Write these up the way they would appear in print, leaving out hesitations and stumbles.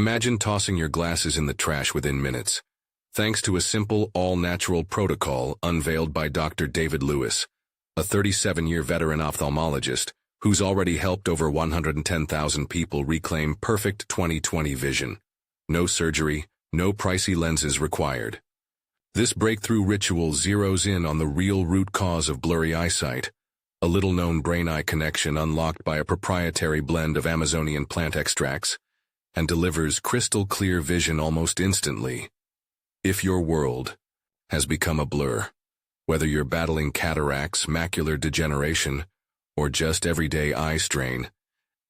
Imagine tossing your glasses in the trash within minutes, thanks to a simple, all-natural protocol unveiled by Dr. David Lewis, a 37-year veteran ophthalmologist who's already helped over 110,000 people reclaim perfect 20/20 vision. No surgery, no pricey lenses required. This breakthrough ritual zeroes in on the real root cause of blurry eyesight, a little-known brain-eye connection unlocked by a proprietary blend of Amazonian plant extracts, and delivers crystal-clear vision almost instantly. If your world has become a blur, whether you're battling cataracts, macular degeneration, or just everyday eye strain,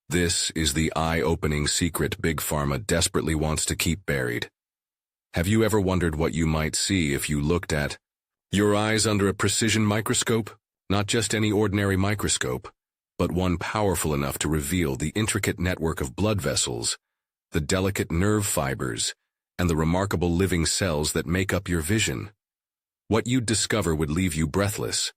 this is the eye-opening secret Big Pharma desperately wants to keep buried. Have you ever wondered what you might see if you looked at your eyes under a precision microscope? Not just any ordinary microscope, but one powerful enough to reveal the intricate network of blood vessels, the delicate nerve fibers, and the remarkable living cells that make up your vision. What you'd discover would leave you breathless.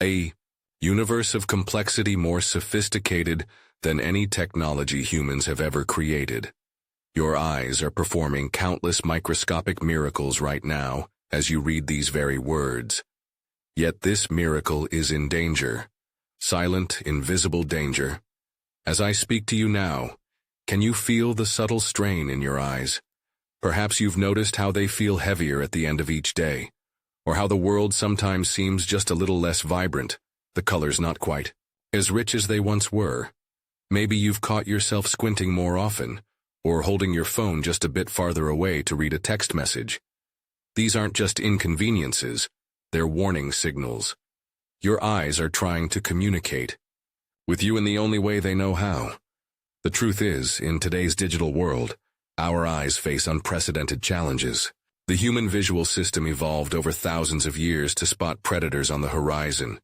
A universe of complexity more sophisticated than any technology humans have ever created. Your eyes are performing countless microscopic miracles right now as you read these very words. Yet this miracle is in danger. Silent, invisible danger. As I speak to you now, can you feel the subtle strain in your eyes? Perhaps you've noticed how they feel heavier at the end of each day, or how the world sometimes seems just a little less vibrant, the colors not quite as rich as they once were. Maybe you've caught yourself squinting more often, or holding your phone just a bit farther away to read a text message. These aren't just inconveniences, they're warning signals. Your eyes are trying to communicate with you in the only way they know how. The truth is, in today's digital world, our eyes face unprecedented challenges. The human visual system evolved over thousands of years to spot predators on the horizon,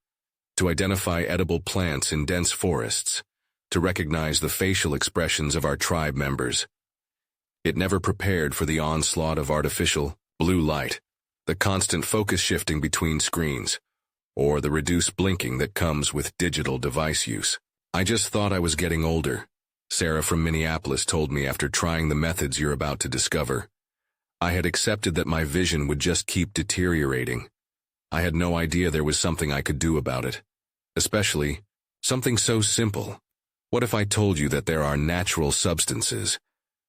to identify edible plants in dense forests, to recognize the facial expressions of our tribe members. It never prepared for the onslaught of artificial blue light, the constant focus shifting between screens, or the reduced blinking that comes with digital device use. I just thought I was getting older, Sarah from Minneapolis told me after trying the methods you're about to discover. I had accepted that my vision would just keep deteriorating. I had no idea there was something I could do about it. Especially, something so simple. What if I told you that there are natural substances,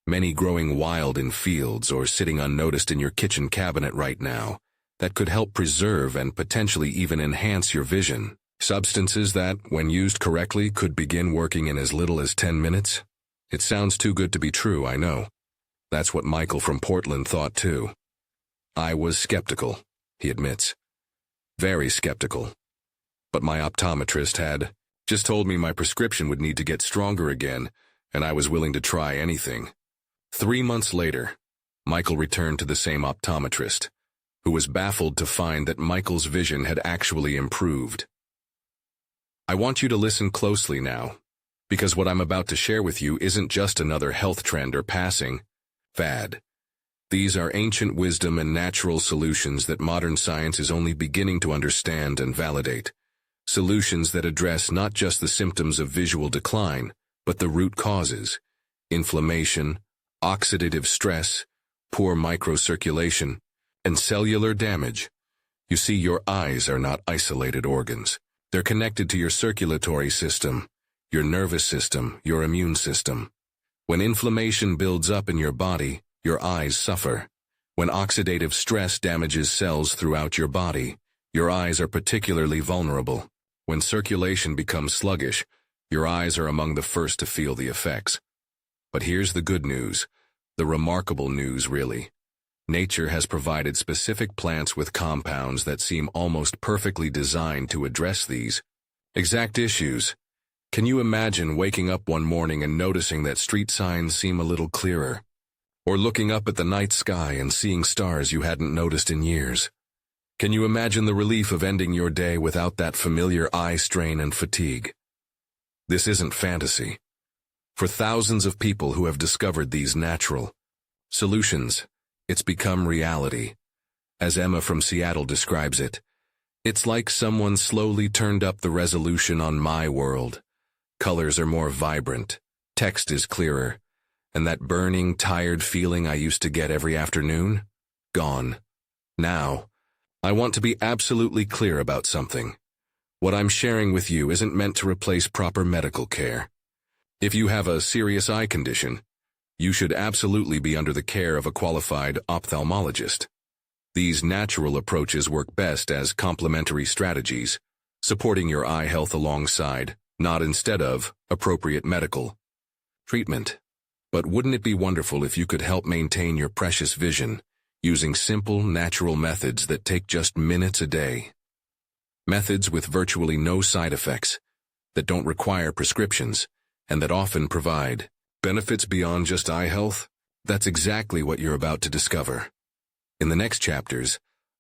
many growing wild in fields or sitting unnoticed in your kitchen cabinet right now, that could help preserve and potentially even enhance your vision? Substances that, when used correctly, could begin working in as little as 10 minutes? It sounds too good to be true, I know. That's what Michael from Portland thought too. I was skeptical, he admits. Very skeptical. But my optometrist had just told me my prescription would need to get stronger again, and I was willing to try anything. 3 months later, Michael returned to the same optometrist, who was baffled to find that Michael's vision had actually improved. I want you to listen closely now, because what I'm about to share with you isn't just another health trend or passing fad. These are ancient wisdom and natural solutions that modern science is only beginning to understand and validate. Solutions that address not just the symptoms of visual decline, but the root causes: inflammation, oxidative stress, poor microcirculation, and cellular damage. You see, your eyes are not isolated organs. They're connected to your circulatory system, your nervous system, your immune system. When inflammation builds up in your body, your eyes suffer. When oxidative stress damages cells throughout your body, your eyes are particularly vulnerable. When circulation becomes sluggish, your eyes are among the first to feel the effects. But here's the good news, the remarkable news really. Nature has provided specific plants with compounds that seem almost perfectly designed to address these exact issues. Can you imagine waking up one morning and noticing that street signs seem a little clearer? Or looking up at the night sky and seeing stars you hadn't noticed in years? Can you imagine the relief of ending your day without that familiar eye strain and fatigue? This isn't fantasy. For thousands of people who have discovered these natural solutions, it's become reality. As Emma from Seattle describes it, it's like someone slowly turned up the resolution on my world. Colors are more vibrant, text is clearer, And that burning, tired feeling I used to get every afternoon? Gone. Now, I want to be absolutely clear about something. What I'm sharing with you isn't meant to replace proper medical care. If you have a serious eye condition, you should absolutely be under the care of a qualified ophthalmologist. These natural approaches work best as complementary strategies, supporting your eye health alongside, not instead of, appropriate medical treatment. But wouldn't it be wonderful if you could help maintain your precious vision using simple, natural methods that take just minutes a day? Methods with virtually no side effects, that don't require prescriptions, and that often provide benefits beyond just eye health? That's exactly what you're about to discover. In the next chapters,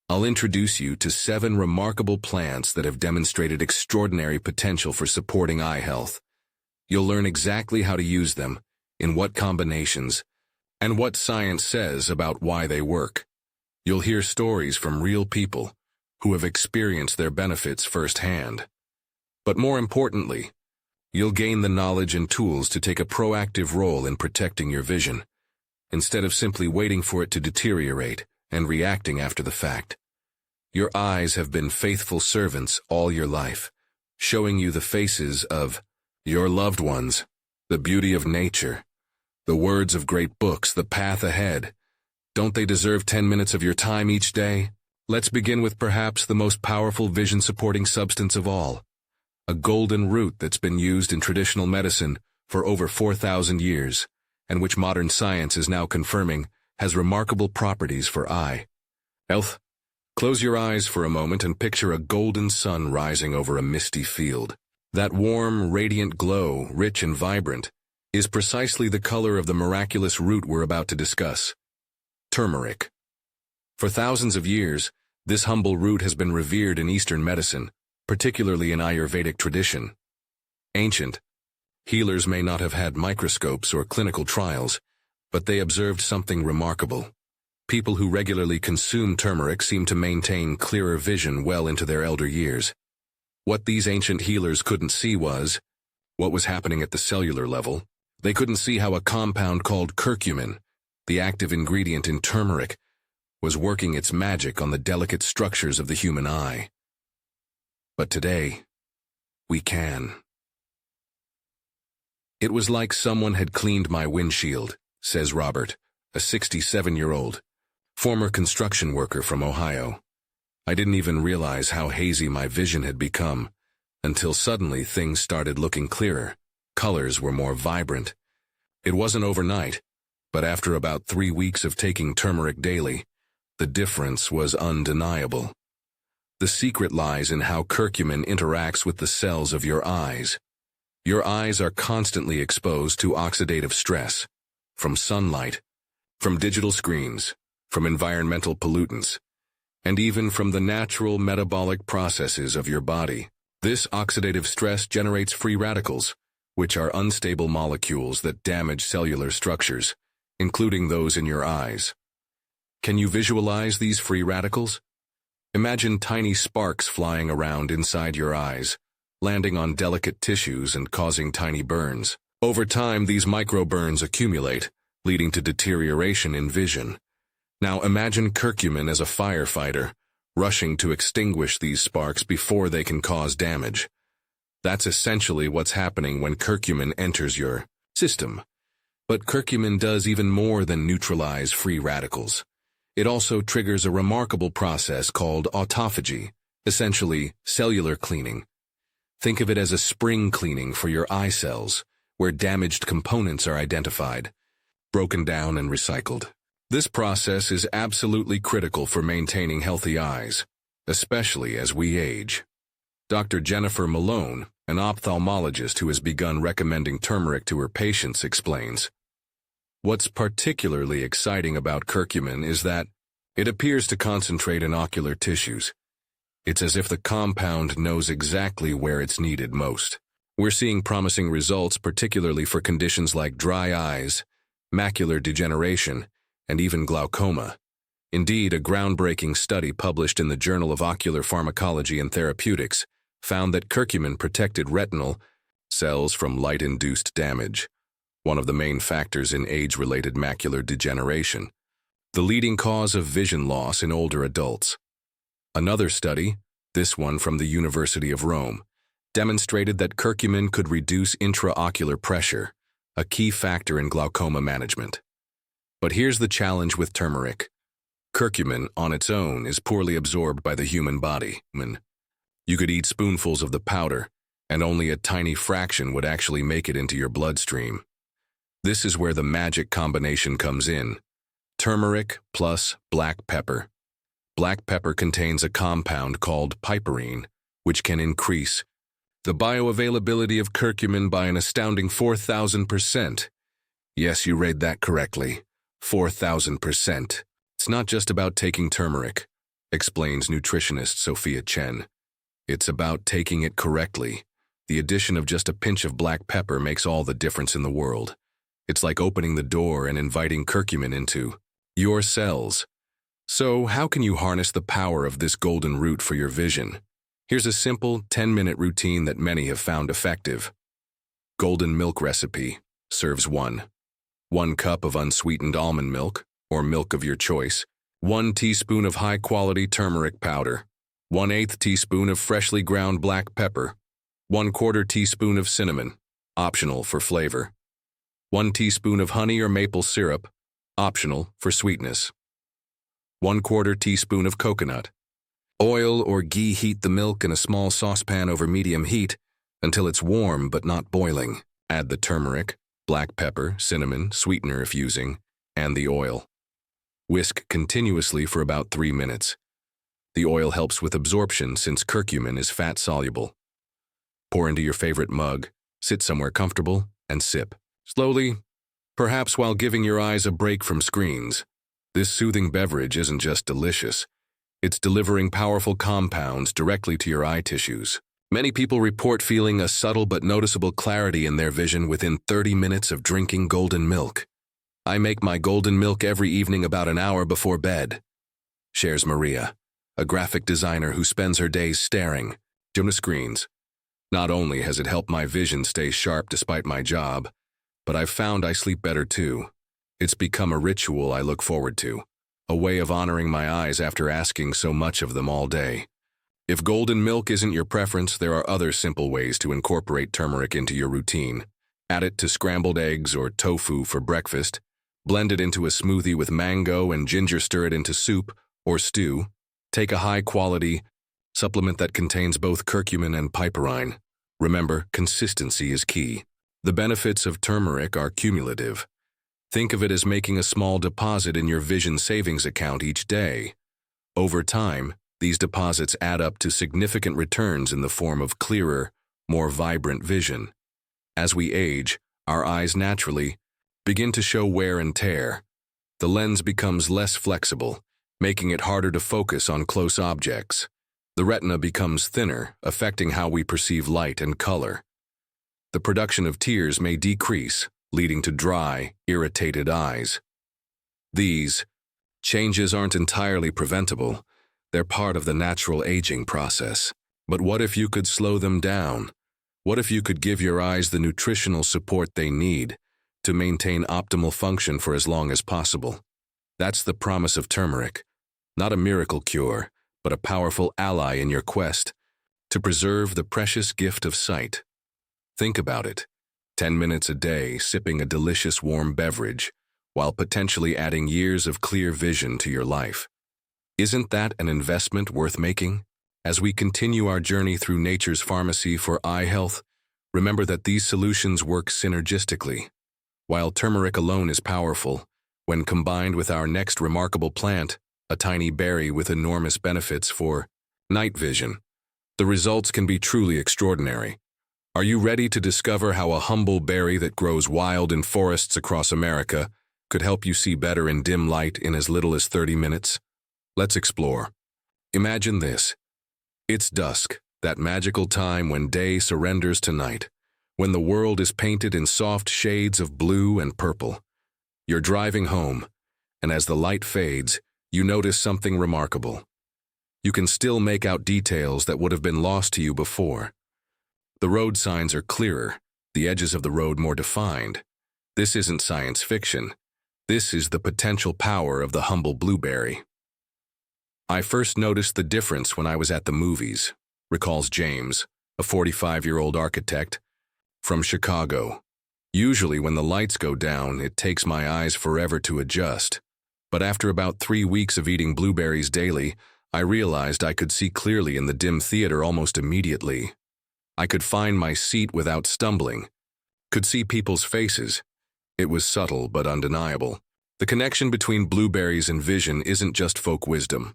I'll introduce you to 7 remarkable plants that have demonstrated extraordinary potential for supporting eye health. You'll learn exactly how to use them, in what combinations, and what science says about why they work. You'll hear stories from real people who have experienced their benefits firsthand. But more importantly, you'll gain the knowledge and tools to take a proactive role in protecting your vision, instead of simply waiting for it to deteriorate and reacting after the fact. Your eyes have been faithful servants all your life, showing you the faces of your loved ones, the beauty of nature, the words of great books, the path ahead. Don't they deserve 10 minutes of your time each day? Let's begin with perhaps the most powerful vision-supporting substance of all, a golden root that's been used in traditional medicine for over 4,000 years, and which modern science is now confirming has remarkable properties for eye health. Close your eyes for a moment and picture a golden sun rising over a misty field. That warm, radiant glow, rich and vibrant, is precisely the color of the miraculous root we're about to discuss, turmeric. For thousands of years, this humble root has been revered in Eastern medicine, particularly in Ayurvedic tradition. Ancient healers may not have had microscopes or clinical trials, but they observed something remarkable. People who regularly consume turmeric seem to maintain clearer vision well into their elder years. What these ancient healers couldn't see was what was happening at the cellular level. They couldn't see how a compound called curcumin, the active ingredient in turmeric, was working its magic on the delicate structures of the human eye. But today, we can. It was like someone had cleaned my windshield, says Robert, a 67-year-old, former construction worker from Ohio. I didn't even realize how hazy my vision had become, until suddenly things started looking clearer. Colors were more vibrant. It wasn't overnight, but after about 3 weeks of taking turmeric daily, the difference was undeniable. The secret lies in how curcumin interacts with the cells of your eyes. Your eyes are constantly exposed to oxidative stress, from sunlight, from digital screens, from environmental pollutants, and even from the natural metabolic processes of your body. This oxidative stress generates free radicals, which are unstable molecules that damage cellular structures, including those in your eyes. Can you visualize these free radicals? Imagine tiny sparks flying around inside your eyes, landing on delicate tissues and causing tiny burns. Over time, these microburns accumulate, leading to deterioration in vision. Now imagine curcumin as a firefighter, rushing to extinguish these sparks before they can cause damage. That's essentially what's happening when curcumin enters your system. But curcumin does even more than neutralize free radicals. It also triggers a remarkable process called autophagy, essentially cellular cleaning. Think of it as a spring cleaning for your eye cells, where damaged components are identified, broken down and recycled. This process is absolutely critical for maintaining healthy eyes, especially as we age. Dr. Jennifer Malone, an ophthalmologist who has begun recommending turmeric to her patients, explains, "What's particularly exciting about curcumin is that it appears to concentrate in ocular tissues. It's as if the compound knows exactly where it's needed most. We're seeing promising results, particularly for conditions like dry eyes, macular degeneration, and even glaucoma. Indeed, a groundbreaking study published in the Journal of Ocular Pharmacology and Therapeutics found that curcumin protected retinal cells from light-induced damage, one of the main factors in age-related macular degeneration, the leading cause of vision loss in older adults. Another study, this one from the University of Rome, demonstrated that curcumin could reduce intraocular pressure, a key factor in glaucoma management. But here's the challenge with turmeric. Curcumin on its own is poorly absorbed by the human body. You could eat spoonfuls of the powder, and only a tiny fraction would actually make it into your bloodstream. This is where the magic combination comes in. Turmeric plus black pepper. Black pepper contains a compound called piperine, which can increase the bioavailability of curcumin by an astounding 4,000%. Yes, you read that correctly. 4,000%. It's not just about taking turmeric, explains nutritionist Sophia Chen. It's about taking it correctly. The addition of just a pinch of black pepper makes all the difference in the world. It's like opening the door and inviting curcumin into your cells. So, how can you harness the power of this golden root for your vision? Here's a simple 10-minute routine that many have found effective. Golden milk recipe. Serves 1 cup of unsweetened almond milk, or milk of your choice, 1 teaspoon of high-quality turmeric powder, 1/8 teaspoon of freshly ground black pepper, 1/4 teaspoon of cinnamon, optional for flavor, 1 teaspoon of honey or maple syrup, optional for sweetness, 1/4 teaspoon of coconut. Oil or ghee. Heat the milk in a small saucepan over medium heat until it's warm but not boiling. Add the turmeric, black pepper, cinnamon, sweetener if using, and the oil. Whisk continuously for about 3 minutes. The oil helps with absorption since curcumin is fat-soluble. Pour into your favorite mug, sit somewhere comfortable, and sip. Slowly, perhaps while giving your eyes a break from screens. This soothing beverage isn't just delicious. It's delivering powerful compounds directly to your eye tissues. Many people report feeling a subtle but noticeable clarity in their vision within 30 minutes of drinking golden milk. I make my golden milk every evening about an hour before bed, shares Maria, a graphic designer who spends her days staring into screens. Not only has it helped my vision stay sharp despite my job, but I've found I sleep better too. It's become a ritual I look forward to, a way of honoring my eyes after asking so much of them all day. If golden milk isn't your preference, there are other simple ways to incorporate turmeric into your routine. Add it to scrambled eggs or tofu for breakfast. Blend it into a smoothie with mango and ginger. Stir it into soup or stew. Take a high-quality supplement that contains both curcumin and piperine. Remember, consistency is key. The benefits of turmeric are cumulative. Think of it as making a small deposit in your vision savings account each day. Over time, these deposits add up to significant returns in the form of clearer, more vibrant vision. As we age, our eyes naturally begin to show wear and tear. The lens becomes less flexible, making it harder to focus on close objects. The retina becomes thinner, affecting how we perceive light and color. The production of tears may decrease, leading to dry, irritated eyes. These changes aren't entirely preventable. They're part of the natural aging process. But what if you could slow them down? What if you could give your eyes the nutritional support they need to maintain optimal function for as long as possible? That's the promise of turmeric. Not a miracle cure, but a powerful ally in your quest to preserve the precious gift of sight. Think about it. 10 minutes a day sipping a delicious warm beverage, while potentially adding years of clear vision to your life. Isn't that an investment worth making? As we continue our journey through nature's pharmacy for eye health, remember that these solutions work synergistically. While turmeric alone is powerful, when combined with our next remarkable plant, a tiny berry with enormous benefits for night vision, the results can be truly extraordinary. Are you ready to discover how a humble berry that grows wild in forests across America could help you see better in dim light in as little as 30 minutes? Let's explore. Imagine this. It's dusk, that magical time when day surrenders to night, when the world is painted in soft shades of blue and purple. You're driving home, and as the light fades, you notice something remarkable. You can still make out details that would have been lost to you before. The road signs are clearer, the edges of the road more defined. This isn't science fiction. This is the potential power of the humble blueberry. I first noticed the difference when I was at the movies, recalls James, a 45-year-old architect from Chicago. Usually when the lights go down, it takes my eyes forever to adjust. But after about 3 weeks of eating blueberries daily, I realized I could see clearly in the dim theater almost immediately. I could find my seat without stumbling, could see people's faces. It was subtle but undeniable. The connection between blueberries and vision isn't just folk wisdom.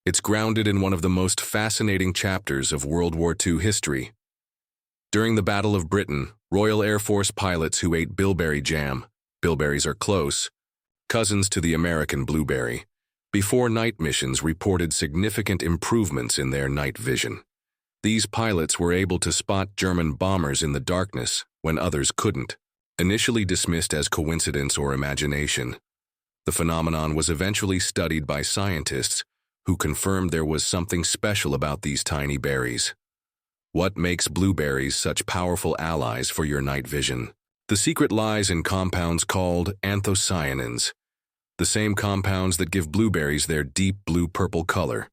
It's grounded in one of the most fascinating chapters of World War II history. During the Battle of Britain, Royal Air Force pilots who ate bilberry jam, bilberries are close cousins to the American blueberry, before night missions reported significant improvements in their night vision. These pilots were able to spot German bombers in the darkness when others couldn't. Initially dismissed as coincidence or imagination, the phenomenon was eventually studied by scientists who confirmed there was something special about these tiny berries. What makes blueberries such powerful allies for your night vision? The secret lies in compounds called anthocyanins, the same compounds that give blueberries their deep blue-purple color.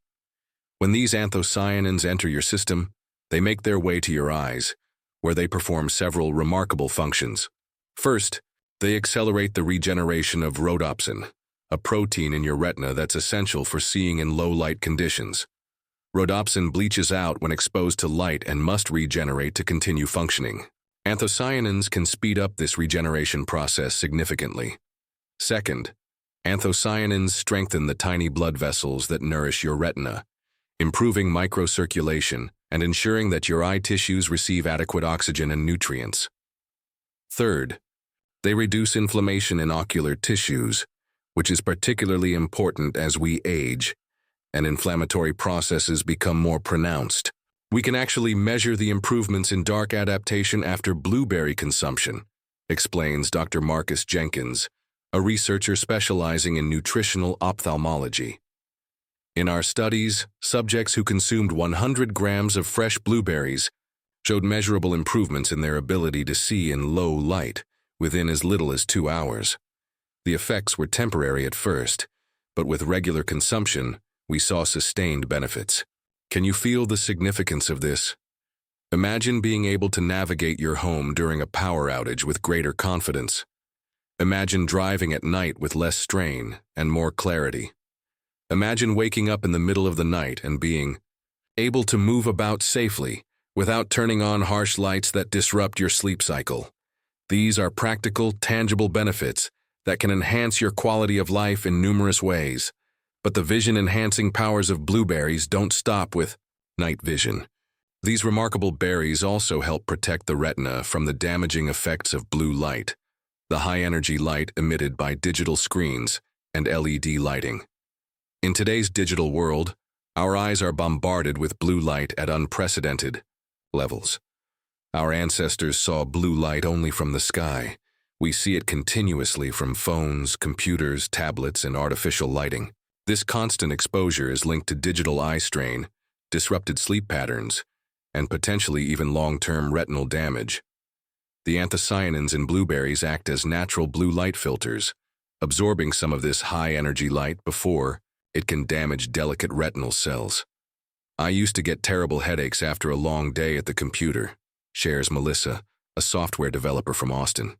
When these anthocyanins enter your system, they make their way to your eyes, where they perform several remarkable functions. First, they accelerate the regeneration of rhodopsin, a protein in your retina that's essential for seeing in low-light conditions. Rhodopsin bleaches out when exposed to light and must regenerate to continue functioning. Anthocyanins can speed up this regeneration process significantly. Second, anthocyanins strengthen the tiny blood vessels that nourish your retina, improving microcirculation and ensuring that your eye tissues receive adequate oxygen and nutrients. Third, they reduce inflammation in ocular tissues, which is particularly important as we age and inflammatory processes become more pronounced. We can actually measure the improvements in dark adaptation after blueberry consumption, explains Dr. Marcus Jenkins, a researcher specializing in nutritional ophthalmology. In our studies, subjects who consumed 100 grams of fresh blueberries showed measurable improvements in their ability to see in low light within as little as 2 hours. The effects were temporary at first, but with regular consumption, we saw sustained benefits. Can you feel the significance of this? Imagine being able to navigate your home during a power outage with greater confidence. Imagine driving at night with less strain and more clarity. Imagine waking up in the middle of the night and being able to move about safely without turning on harsh lights that disrupt your sleep cycle. These are practical, tangible benefits that can enhance your quality of life in numerous ways. But the vision-enhancing powers of blueberries don't stop with night vision. These remarkable berries also help protect the retina from the damaging effects of blue light, the high-energy light emitted by digital screens and LED lighting. In today's digital world, our eyes are bombarded with blue light at unprecedented levels. Our ancestors saw blue light only from the sky. We see it continuously from phones, computers, tablets, and artificial lighting. This constant exposure is linked to digital eye strain, disrupted sleep patterns, and potentially even long-term retinal damage. The anthocyanins in blueberries act as natural blue light filters, absorbing some of this high-energy light before it can damage delicate retinal cells. I used to get terrible headaches after a long day at the computer, shares Melissa, a software developer from Austin.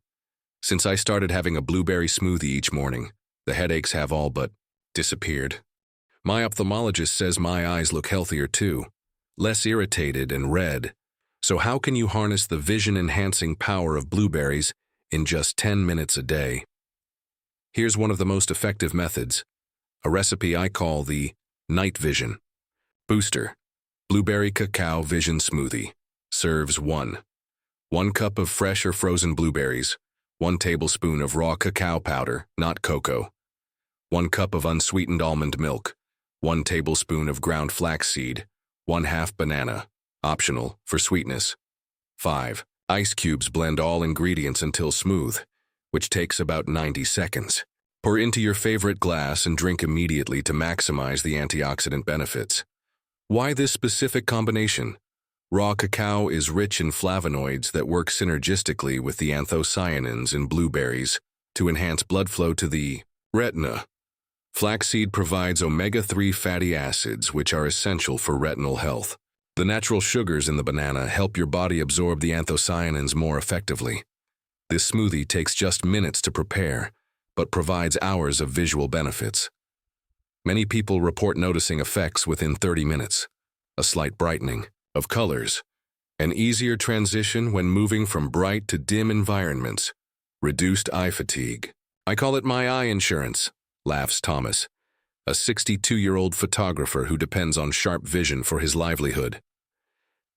Since I started having a blueberry smoothie each morning, the headaches have all but disappeared. My ophthalmologist says my eyes look healthier too, less irritated and red. So how can you harness the vision-enhancing power of blueberries in just 10 minutes a day? Here's one of the most effective methods, a recipe I call the Night Vision Booster Blueberry Cacao Vision Smoothie. Serves 1 cup of fresh or frozen blueberries, 1 tablespoon of raw cacao powder, not cocoa, 1 cup of unsweetened almond milk, 1 tablespoon of ground flaxseed, 1/2 banana, optional for sweetness. 5 ice cubes. Blend all ingredients until smooth, which takes about 90 seconds. Pour into your favorite glass and drink immediately to maximize the antioxidant benefits. Why this specific combination? Raw cacao is rich in flavonoids that work synergistically with the anthocyanins in blueberries to enhance blood flow to the retina. Flaxseed provides omega-3 fatty acids, which are essential for retinal health. The natural sugars in the banana help your body absorb the anthocyanins more effectively. This smoothie takes just minutes to prepare, but provides hours of visual benefits. Many people report noticing effects within 30 minutes, a slight brightening of colors, an easier transition when moving from bright to dim environments, reduced eye fatigue. "I call it my eye insurance," laughs Thomas, a 62-year-old photographer who depends on sharp vision for his livelihood.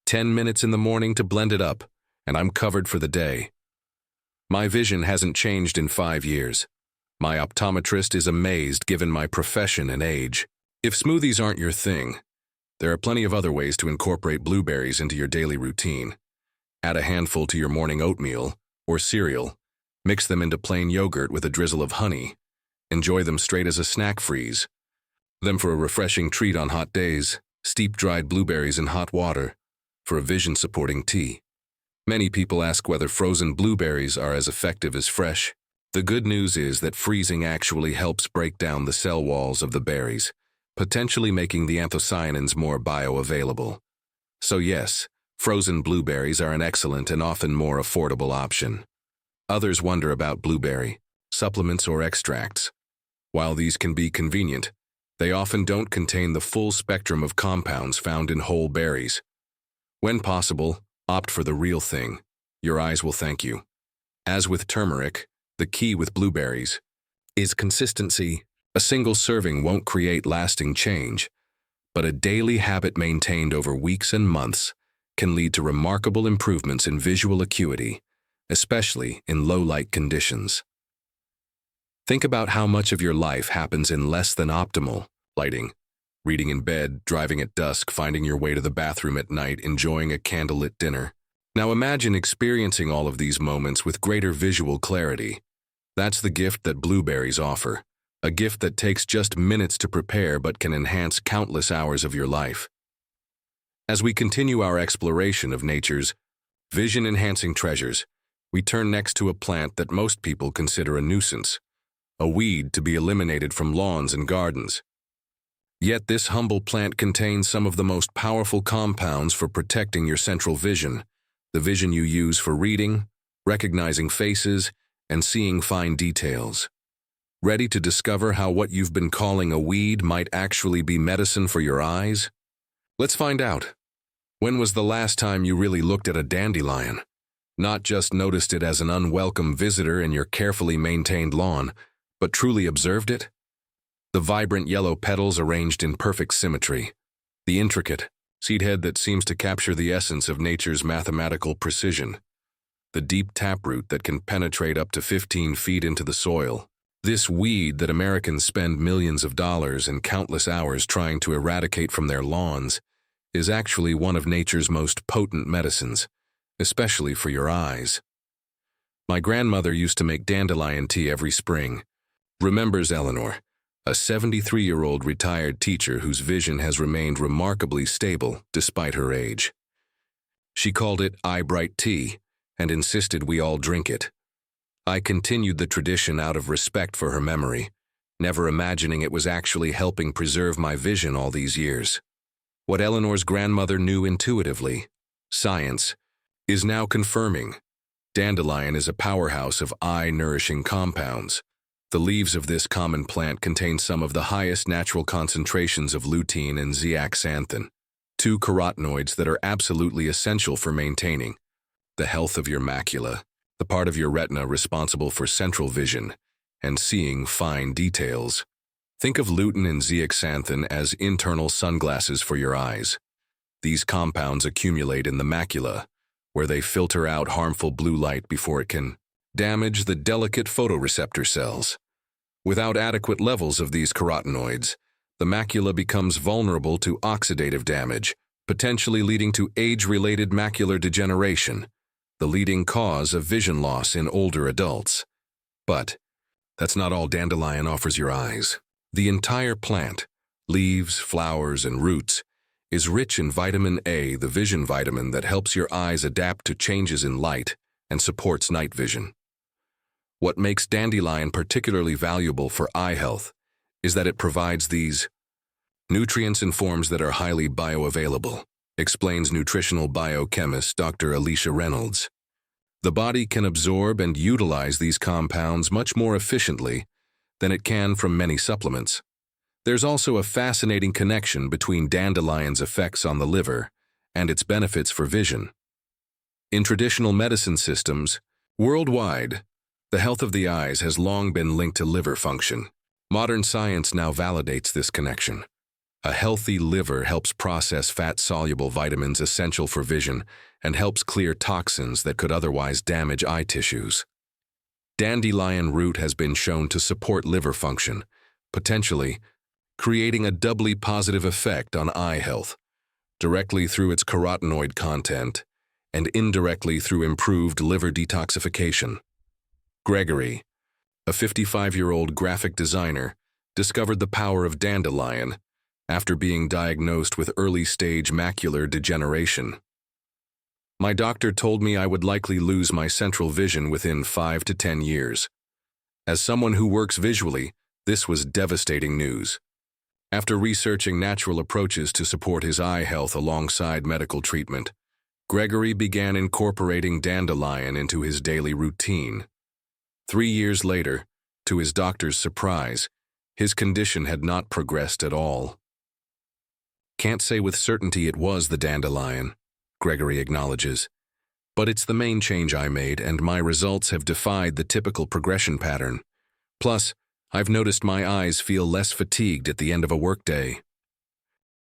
10 minutes in the morning to blend it up, and I'm covered for the day. My vision hasn't changed in 5 years. My optometrist is amazed given my profession and age. If smoothies aren't your thing, there are plenty of other ways to incorporate blueberries into your daily routine. Add a handful to your morning oatmeal or cereal. Mix them into plain yogurt with a drizzle of honey. Enjoy them straight as a snack freeze. Then for a refreshing treat on hot days, steep dried blueberries in hot water for a vision-supporting tea. Many people ask whether frozen blueberries are as effective as fresh. The good news is that freezing actually helps break down the cell walls of the berries, potentially making the anthocyanins more bioavailable. So yes, frozen blueberries are an excellent and often more affordable option. Others wonder about blueberry supplements or extracts. While these can be convenient, they often don't contain the full spectrum of compounds found in whole berries. When possible, opt for the real thing. Your eyes will thank you. As with turmeric, the key with blueberries is consistency. A single serving won't create lasting change, but a daily habit maintained over weeks and months can lead to remarkable improvements in visual acuity, especially in low-light conditions. Think about how much of your life happens in less than optimal lighting. Reading in bed, driving at dusk, finding your way to the bathroom at night, enjoying a candlelit dinner. Now imagine experiencing all of these moments with greater visual clarity. That's the gift that blueberries offer. A gift that takes just minutes to prepare but can enhance countless hours of your life. As we continue our exploration of nature's vision-enhancing treasures, we turn next to a plant that most people consider a nuisance, a weed to be eliminated from lawns and gardens. Yet this humble plant contains some of the most powerful compounds for protecting your central vision, the vision you use for reading, recognizing faces, and seeing fine details. Ready to discover how what you've been calling a weed might actually be medicine for your eyes? Let's find out. When was the last time you really looked at a dandelion? Not just noticed it as an unwelcome visitor in your carefully maintained lawn, but truly observed it? The vibrant yellow petals arranged in perfect symmetry. The intricate seed head that seems to capture the essence of nature's mathematical precision. The deep taproot that can penetrate up to 15 feet into the soil. This weed that Americans spend millions of dollars and countless hours trying to eradicate from their lawns is actually one of nature's most potent medicines, especially for your eyes. My grandmother used to make dandelion tea every spring, remembers Eleanor, a 73-year-old retired teacher whose vision has remained remarkably stable despite her age. She called it eye-bright tea and insisted we all drink it. I continued the tradition out of respect for her memory, never imagining it was actually helping preserve my vision all these years. What Eleanor's grandmother knew intuitively, science, is now confirming. Dandelion is a powerhouse of eye-nourishing compounds. The leaves of this common plant contain some of the highest natural concentrations of lutein and zeaxanthin, two carotenoids that are absolutely essential for maintaining the health of your macula, the part of your retina responsible for central vision and seeing fine details. Think of lutein and zeaxanthin as internal sunglasses for your eyes. These compounds accumulate in the macula, where they filter out harmful blue light before it can damage the delicate photoreceptor cells. Without adequate levels of these carotenoids, the macula becomes vulnerable to oxidative damage, potentially leading to age-related macular degeneration, the leading cause of vision loss in older adults. But that's not all dandelion offers your eyes. The entire plant, leaves, flowers, and roots, is rich in vitamin A, the vision vitamin that helps your eyes adapt to changes in light and supports night vision. What makes dandelion particularly valuable for eye health is that it provides these nutrients in forms that are highly bioavailable, explains nutritional biochemist Dr. Alicia Reynolds. The body can absorb and utilize these compounds much more efficiently than it can from many supplements. There's also a fascinating connection between dandelion's effects on the liver and its benefits for vision. In traditional medicine systems, worldwide, the health of the eyes has long been linked to liver function. Modern science now validates this connection. A healthy liver helps process fat-soluble vitamins essential for vision and helps clear toxins that could otherwise damage eye tissues. Dandelion root has been shown to support liver function, potentially creating a doubly positive effect on eye health, directly through its carotenoid content and indirectly through improved liver detoxification. Gregory, a 55-year-old graphic designer, discovered the power of dandelion after being diagnosed with early-stage macular degeneration. My doctor told me I would likely lose my central vision within 5 to 10 years. As someone who works visually, this was devastating news. After researching natural approaches to support his eye health alongside medical treatment, Gregory began incorporating dandelion into his daily routine. 3 years later, to his doctor's surprise, his condition had not progressed at all. Can't say with certainty it was the dandelion, Gregory acknowledges, but it's the main change I made, and my results have defied the typical progression pattern. Plus, I've noticed my eyes feel less fatigued at the end of a workday.